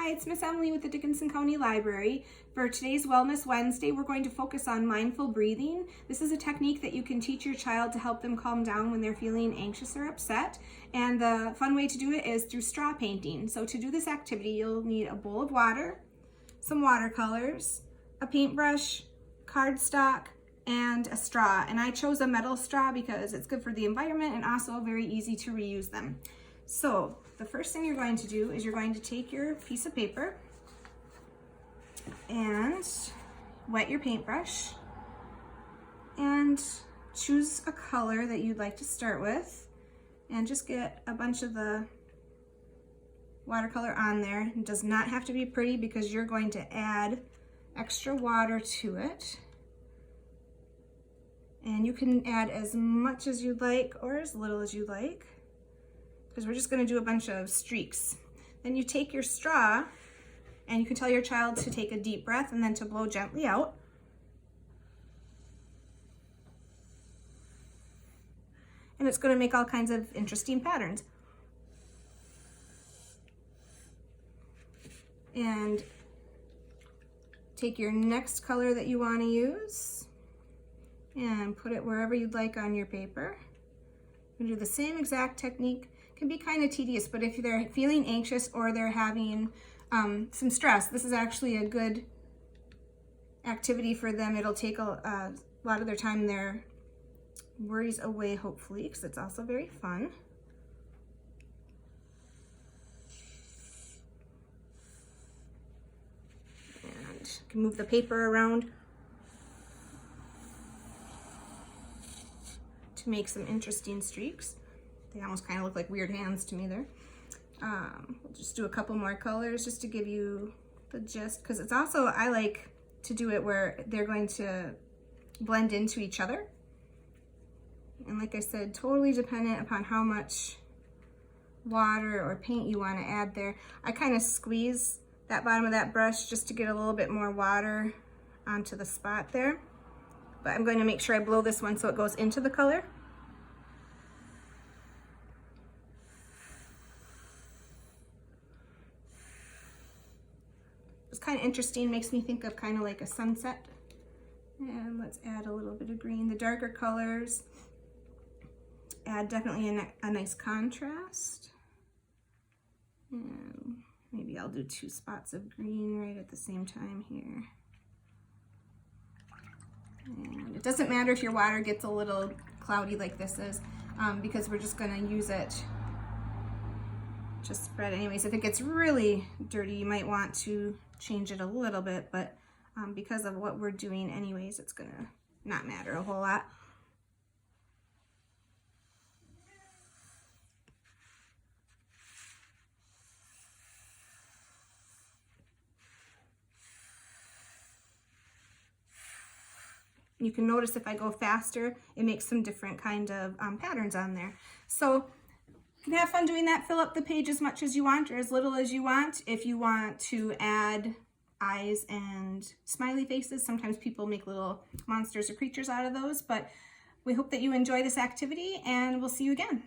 Hi, it's Miss Emily with the Dickinson County Library. For today's Wellness Wednesday, we're going to focus on mindful breathing. This is a technique that you can teach your child to help them calm down when they're feeling anxious or upset. And the fun way to do it is through straw painting. So to do this activity, you'll need a bowl of water, some watercolors, a paintbrush, cardstock, and a straw. And I chose a metal straw because it's good for the environment and also very easy to reuse them. So the first thing you're going to do is you're going to take your piece of paper and wet your paintbrush and choose a color that you'd like to start with and just get a bunch of the watercolor on there. It does not have to be pretty because you're going to add extra water to it. And you can add as much as you'd like or as little as you'd like, because we're just going to do a bunch of streaks. Then you take your straw and you can tell your child to take a deep breath and then to blow gently out. And it's going to make all kinds of interesting patterns. And take your next color that you want to use and put it wherever you'd like on your paper. You do the same exact technique. Can be kind of tedious, but if they're feeling anxious or they're having some stress, this is actually a good activity for them. It'll take a lot of their time, their worries away, hopefully, because it's also very fun. And you can move the paper around to make some interesting streaks. They almost kind of look like weird hands to me there. We'll just do a couple more colors just to give you the gist, because it's also, I like to do it where they're going to blend into each other. And like I said, totally dependent upon how much water or paint you want to add there. I kind of squeeze that bottom of that brush just to get a little bit more water onto the spot there. But I'm going to make sure I blow this one so it goes into the color. It's kind of interesting, makes me think of kind of like a sunset. And let's add a little bit of green. The darker colors add definitely a nice contrast. And maybe I'll do 2 spots of green right at the same time here. And it doesn't matter if your water gets a little cloudy like this is, because we're just going to use it to spread anyways. If it gets really dirty, you might want to change it a little bit, but because of what we're doing anyways, it's going to not matter a whole lot. You can notice if I go faster, it makes some different kind of patterns on there. So you can have fun doing that. Fill up the page as much as you want or as little as you want. If you want to add eyes and smiley faces, sometimes people make little monsters or creatures out of those, but we hope that you enjoy this activity and we'll see you again.